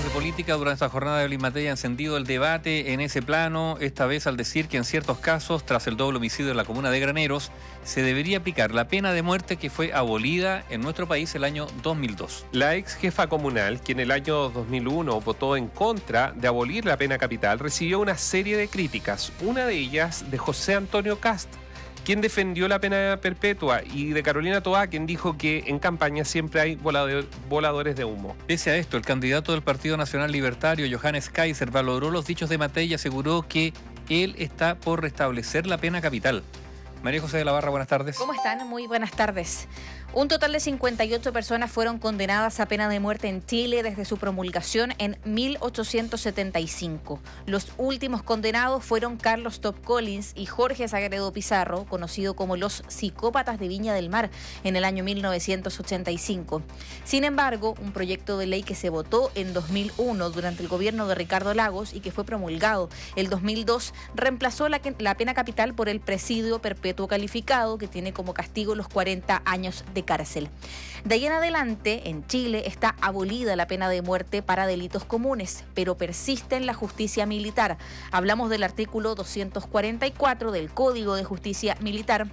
de política durante esta jornada de Evelyn Matei ha encendido el debate en ese plano, esta vez al decir que en ciertos casos, tras el doble homicidio en la comuna de Graneros, se debería aplicar la pena de muerte que fue abolida en nuestro país el año 2002. La ex jefa comunal, que en el año 2001 votó en contra de abolir la pena capital, recibió una serie de críticas, una de ellas de José Antonio Kast, quien defendió la pena perpetua, y de Carolina Toá, quien dijo que en campaña siempre hay voladores de humo. Pese a esto, el candidato del Partido Nacional Libertario, Johannes Kaiser, valoró los dichos de Matei y aseguró que él está por restablecer la pena capital. María José de la Barra, buenas tardes. ¿Cómo están? Muy buenas tardes. Un total de 58 personas fueron condenadas a pena de muerte en Chile desde su promulgación en 1875. Los últimos condenados fueron Carlos Top Collins y Jorge Sagredo Pizarro, conocido como los psicópatas de Viña del Mar, en el año 1985. Sin embargo, un proyecto de ley que se votó en 2001 durante el gobierno de Ricardo Lagos y que fue promulgado el 2002 reemplazó la pena capital por el presidio perpetuo calificado, que tiene como castigo los 40 años de cárcel. De ahí en adelante, en Chile está abolida la pena de muerte para delitos comunes, pero persiste en la justicia militar. Hablamos del artículo 244 del Código de Justicia Militar,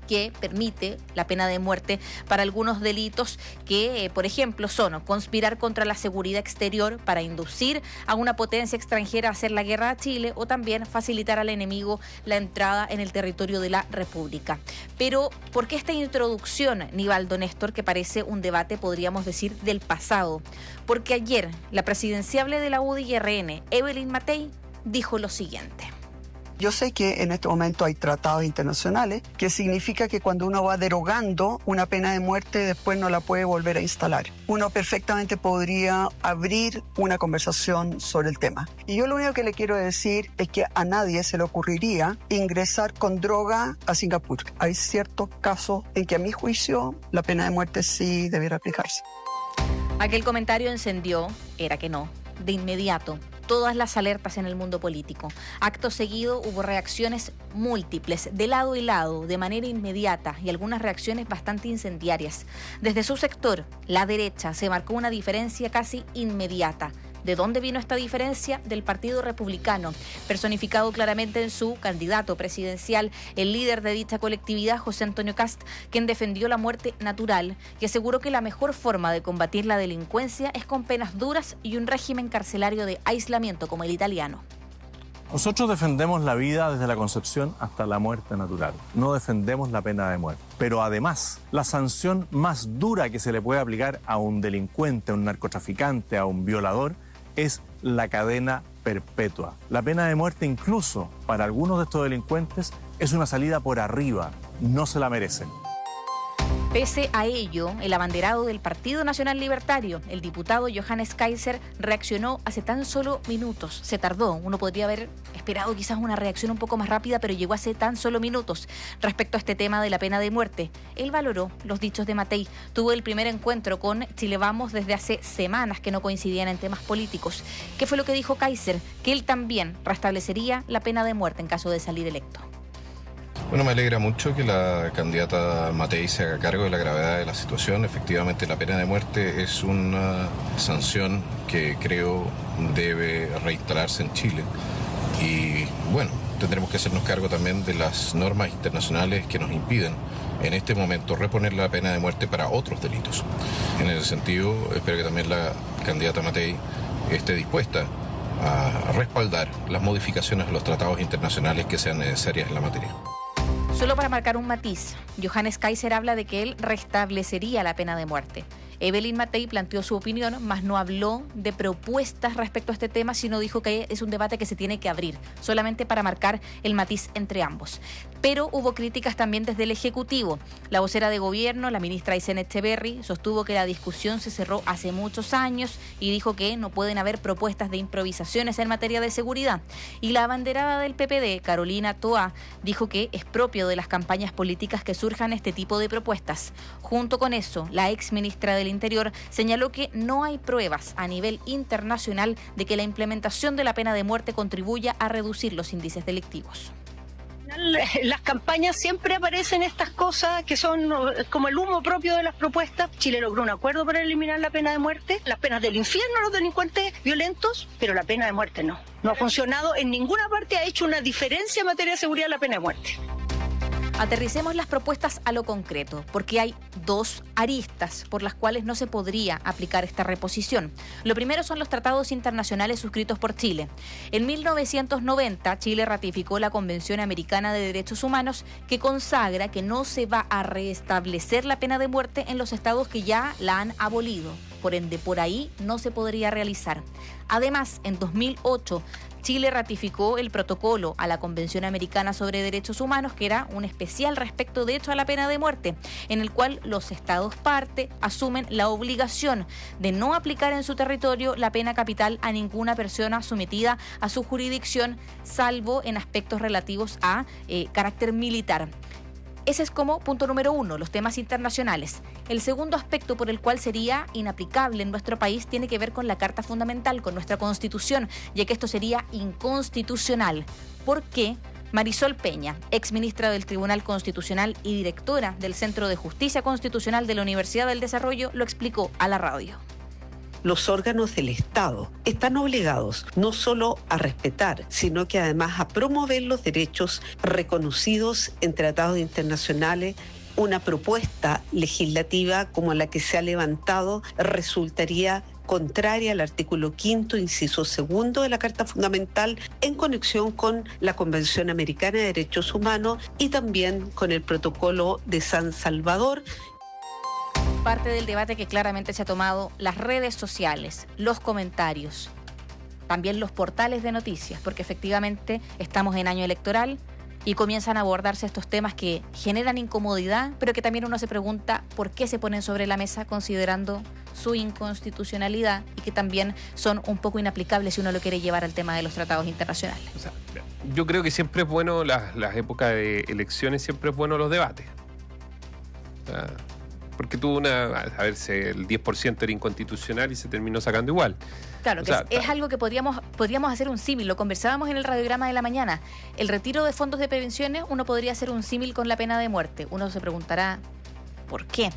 que permite la pena de muerte para algunos delitos que, por ejemplo, son conspirar contra la seguridad exterior para inducir a una potencia extranjera a hacer la guerra a Chile, o también facilitar al enemigo la entrada en el territorio de la República. Pero, ¿por qué esta introducción, Nivaldo Néstor, que parece un debate, podríamos decir, del pasado? Porque ayer la presidenciable de la UDI-RN, Evelyn Matei, dijo lo siguiente. Yo sé que en este momento hay tratados internacionales, que significa que cuando uno va derogando una pena de muerte, después no la puede volver a instalar. Uno perfectamente podría abrir una conversación sobre el tema. Y yo lo único que le quiero decir es que a nadie se le ocurriría ingresar con droga a Singapur. Hay ciertos casos en que, a mi juicio, la pena de muerte sí debiera aplicarse. Aquel comentario encendió, era que no, de inmediato, todas las alertas en el mundo político. Acto seguido hubo reacciones múltiples, de lado y lado, de manera inmediata, y algunas reacciones bastante incendiarias. Desde su sector, la derecha, se marcó una diferencia casi inmediata. ¿De dónde vino esta diferencia? Del Partido Republicano, personificado claramente en su candidato presidencial, el líder de dicha colectividad, José Antonio Kast, quien defendió la muerte natural y aseguró que la mejor forma de combatir la delincuencia es con penas duras y un régimen carcelario de aislamiento como el italiano. Nosotros defendemos la vida desde la concepción hasta la muerte natural. No defendemos la pena de muerte. Pero además, la sanción más dura que se le puede aplicar a un delincuente, a un narcotraficante, a un violador, es la cadena perpetua. La pena de muerte, incluso para algunos de estos delincuentes, es una salida por arriba. No se la merecen. Pese a ello, el abanderado del Partido Nacional Libertario, el diputado Johannes Kaiser, reaccionó hace tan solo minutos. Se tardó, uno podría haber esperado quizás una reacción un poco más rápida, pero llegó hace tan solo minutos respecto a este tema de la pena de muerte. Él valoró los dichos de Matei. Tuvo el primer encuentro con Chile Vamos desde hace semanas que no coincidían en temas políticos. ¿Qué fue lo que dijo Kaiser? Que él también restablecería la pena de muerte en caso de salir electo. Bueno, me alegra mucho que la candidata Matei se haga cargo de la gravedad de la situación. Efectivamente, la pena de muerte es una sanción que creo debe reinstalarse en Chile. Y bueno, tendremos que hacernos cargo también de las normas internacionales que nos impiden en este momento reponer la pena de muerte para otros delitos. En ese sentido, espero que también la candidata Matei esté dispuesta a respaldar las modificaciones a los tratados internacionales que sean necesarias en la materia. Solo para marcar un matiz, Johannes Kaiser habla de que él restablecería la pena de muerte. Evelyn Matei planteó su opinión, mas no habló de propuestas respecto a este tema, sino dijo que es un debate que se tiene que abrir, solamente para marcar el matiz entre ambos. Pero hubo críticas también desde el Ejecutivo. La vocera de gobierno, la ministra Aysén Echeverry, sostuvo que la discusión se cerró hace muchos años y dijo que no pueden haber propuestas de improvisaciones en materia de seguridad. Y la abanderada del PPD, Carolina Toá, dijo que es propio de las campañas políticas que surjan este tipo de propuestas. Junto con eso, la ex ministra del Interior señaló que no hay pruebas a nivel internacional de que la implementación de la pena de muerte contribuya a reducir los índices delictivos. Las campañas siempre aparecen estas cosas que son como el humo propio de las propuestas. Chile logró un acuerdo para eliminar la pena de muerte, las penas del infierno a los delincuentes violentos, pero la pena de muerte no. No ha funcionado en ninguna parte, ha hecho una diferencia en materia de seguridad la pena de muerte. Aterricemos las propuestas a lo concreto, porque hay dos aristas por las cuales no se podría aplicar esta reposición. Lo primero son los tratados internacionales suscritos por Chile. En 1990, Chile ratificó la Convención Americana de Derechos Humanos, que consagra que no se va a restablecer la pena de muerte en los estados que ya la han abolido. Por ende, por ahí no se podría realizar. Además, en 2008, Chile ratificó el protocolo a la Convención Americana sobre Derechos Humanos, que era un especial respecto, de hecho, a la pena de muerte, en el cual los estados parte asumen la obligación de no aplicar en su territorio la pena capital a ninguna persona sometida a su jurisdicción, salvo en aspectos relativos a carácter militar. Ese es como punto número uno, los temas internacionales. El segundo aspecto por el cual sería inaplicable en nuestro país tiene que ver con la Carta Fundamental, con nuestra Constitución, ya que esto sería inconstitucional. ¿Por qué? Marisol Peña, exministra del Tribunal Constitucional y directora del Centro de Justicia Constitucional de la Universidad del Desarrollo, lo explicó a la radio. Los órganos del Estado están obligados no solo a respetar, sino que además a promover los derechos reconocidos en tratados internacionales. Una propuesta legislativa como la que se ha levantado resultaría contraria al artículo 5º, inciso 2 de la Carta Fundamental, en conexión con la Convención Americana de Derechos Humanos y también con el Protocolo de San Salvador. Parte del debate que claramente se ha tomado las redes sociales, los comentarios, también los portales de noticias, porque efectivamente estamos en año electoral y comienzan a abordarse estos temas que generan incomodidad, pero que también uno se pregunta por qué se ponen sobre la mesa considerando su inconstitucionalidad y que también son un poco inaplicables si uno lo quiere llevar al tema de los tratados internacionales. O sea, yo creo que siempre es bueno, las épocas de elecciones, siempre es bueno los debates. O sea, porque tuvo a ver, el 10% era inconstitucional y se terminó sacando igual. Claro, que es algo que podríamos hacer un símil, lo conversábamos en el radiograma de la mañana. El retiro de fondos de prevenciones, uno podría hacer un símil con la pena de muerte. Uno se preguntará, ¿por qué?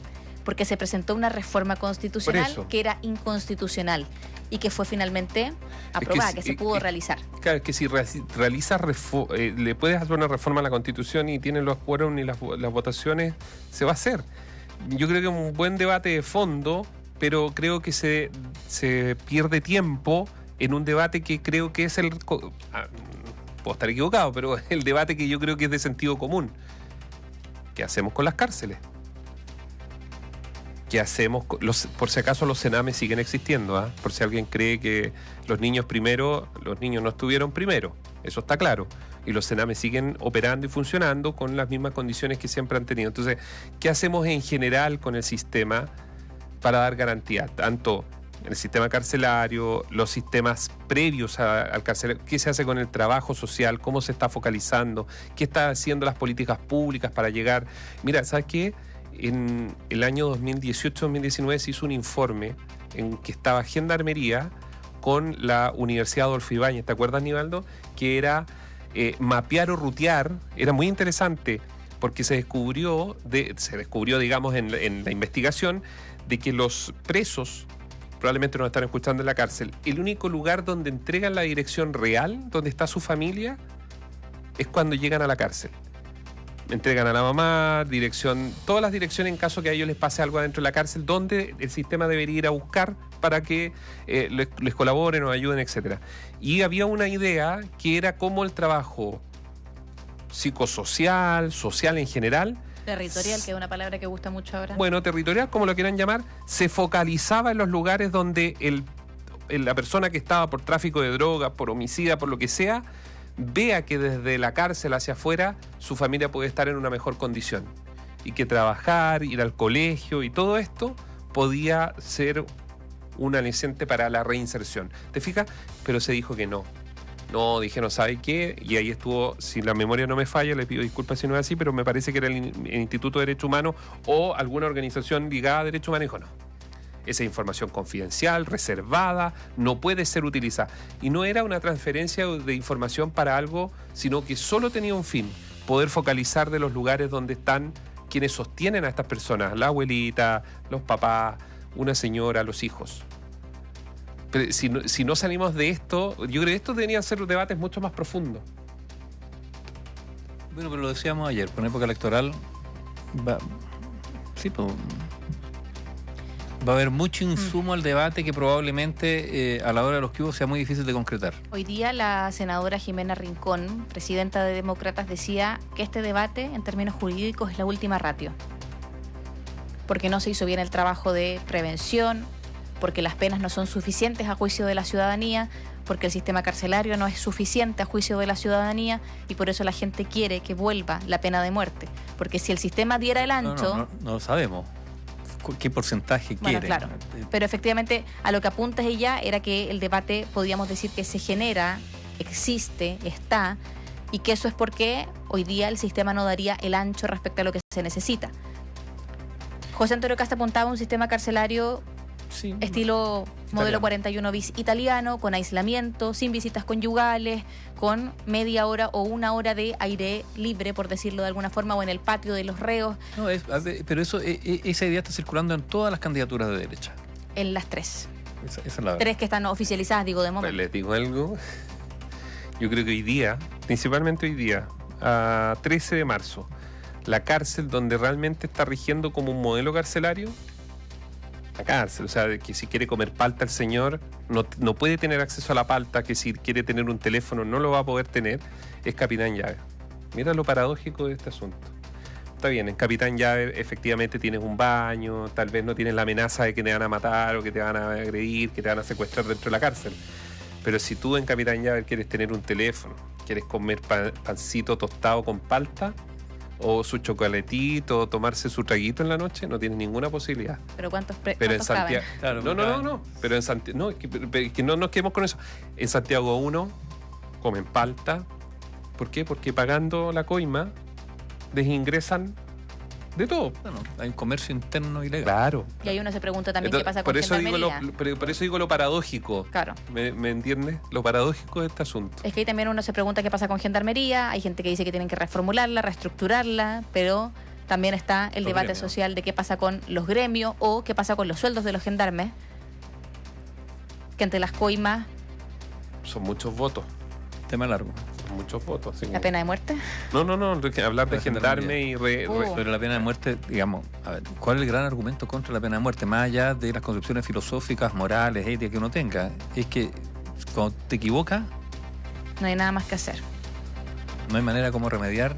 Porque se presentó una reforma constitucional que era inconstitucional y que fue finalmente aprobada, que se pudo realizar. Claro, es que si le puedes hacer una reforma a la Constitución y tienen los quórum y las votaciones, se va a hacer. Yo creo que es un buen debate de fondo, pero creo que se pierde tiempo en un debate que creo que es puedo estar equivocado, pero el debate que yo creo que es de sentido común. ¿Qué hacemos con las cárceles? ¿Qué hacemos? Por si acaso los cenames siguen existiendo, por si alguien cree que los niños no estuvieron primero, eso está claro. Y los cenames siguen operando y funcionando con las mismas condiciones que siempre han tenido. Entonces, ¿qué hacemos en general con el sistema para dar garantía? Tanto en el sistema carcelario, los sistemas previos al carcelario, ¿qué se hace con el trabajo social? ¿Cómo se está focalizando? ¿Qué están haciendo las políticas públicas para llegar? Mira, ¿sabes qué? En el año 2018-2019 se hizo un informe en que estaba Gendarmería con la Universidad Adolfo Ibáñez. ¿Te acuerdas, Nivaldo? Que era mapear o rutear. Era muy interesante porque se descubrió, digamos, en la investigación, de que los presos, probablemente nos están escuchando en la cárcel, el único lugar donde entregan la dirección real, donde está su familia, es cuando llegan a la cárcel. Entregan a la mamá, todas las direcciones en caso que a ellos les pase algo adentro de la cárcel, donde el sistema debería ir a buscar para que les colaboren o ayuden, etc. Y había una idea que era cómo el trabajo psicosocial, social en general. Territorial, que es una palabra que gusta mucho ahora. Bueno, territorial, como lo quieran llamar, se focalizaba en los lugares donde la persona que estaba por tráfico de drogas, por homicida, por lo que sea, vea que desde la cárcel hacia afuera su familia puede estar en una mejor condición y que trabajar, ir al colegio y todo esto podía ser un aliciente para la reinserción. ¿Te fijas? Pero se dijo que no. No, dijeron, ¿sabe qué? Y ahí estuvo, si la memoria no me falla, le pido disculpas si no es así, pero me parece que era el Instituto de Derechos Humanos o alguna organización ligada a Derechos Humanos, dijo no. Esa información confidencial, reservada, no puede ser utilizada. Y no era una transferencia de información para algo, sino que solo tenía un fin, poder focalizar de los lugares donde están quienes sostienen a estas personas, la abuelita, los papás, una señora, los hijos. Pero si no salimos de esto, yo creo que estos deberían ser los debates mucho más profundos. Bueno, pero lo decíamos ayer, por época electoral va a haber mucho insumo al debate que probablemente a la hora de los cubos sea muy difícil de concretar. Hoy día la senadora Jimena Rincón, presidenta de Demócratas, decía que este debate en términos jurídicos es la última ratio, porque no se hizo bien el trabajo de prevención, porque las penas no son suficientes a juicio de la ciudadanía, porque el sistema carcelario no es suficiente a juicio de la ciudadanía y por eso la gente quiere que vuelva la pena de muerte. Porque si el sistema diera el ancho... No lo sabemos. ¿Qué porcentaje quiere? Claro. Pero efectivamente a lo que apunta ella era que el debate, podríamos decir que se genera, existe, está, y que eso es porque hoy día el sistema no daría el ancho respecto a lo que se necesita. José Antonio Cast apuntaba a un sistema carcelario estilo modelo 41 bis italiano, con aislamiento, sin visitas conyugales, con media hora o una hora de aire libre, por decirlo de alguna forma, o en el patio de los reos. No, pero esa idea está circulando en todas las candidaturas de derecha. En las tres. Esa es la verdad. Tres que están oficializadas, digo, de momento. Pues les digo algo. Yo creo que hoy día, principalmente hoy día, a 13 de marzo, la cárcel donde realmente está rigiendo como un modelo carcelario, la cárcel, o sea, que si quiere comer palta el señor, no puede tener acceso a la palta, que si quiere tener un teléfono no lo va a poder tener, es Capitán Llave. Mira lo paradójico de este asunto. Está bien, en Capitán Llave efectivamente tienes un baño, tal vez no tienes la amenaza de que te van a matar o que te van a agredir, que te van a secuestrar dentro de la cárcel. Pero si tú en Capitán Llave quieres tener un teléfono, quieres comer pancito tostado con palta, o su chocolatito, o tomarse su traguito en la noche, no tiene ninguna posibilidad. ¿Pero cuántos Pero en Santiago, claro, no. Pero en Santiago, no, que no nos quedemos con eso. En Santiago 1 comen palta. ¿Por qué? Porque pagando la coima desingresan de todo. Bueno, hay un comercio interno ilegal. Claro. Y ahí uno se pregunta también qué pasa con Gendarmería. Por eso digo lo paradójico. Claro. ¿Me entiendes? Lo paradójico de este asunto. Es que ahí también uno se pregunta qué pasa con Gendarmería. Hay gente que dice que tienen que reformularla, reestructurarla, pero también está el debate social de qué pasa con los gremios o qué pasa con los sueldos de los gendarmes, que ante las coimas... Son muchos votos. Tema largo. Muchos votos. Sí. ¿La pena de muerte? No, hablar de gendarme y... Pero la pena de muerte, digamos, a ver, ¿cuál es el gran argumento contra la pena de muerte? Más allá de las concepciones filosóficas, morales, éticas que uno tenga, es que cuando te equivocas... No hay nada más que hacer. No hay manera como remediar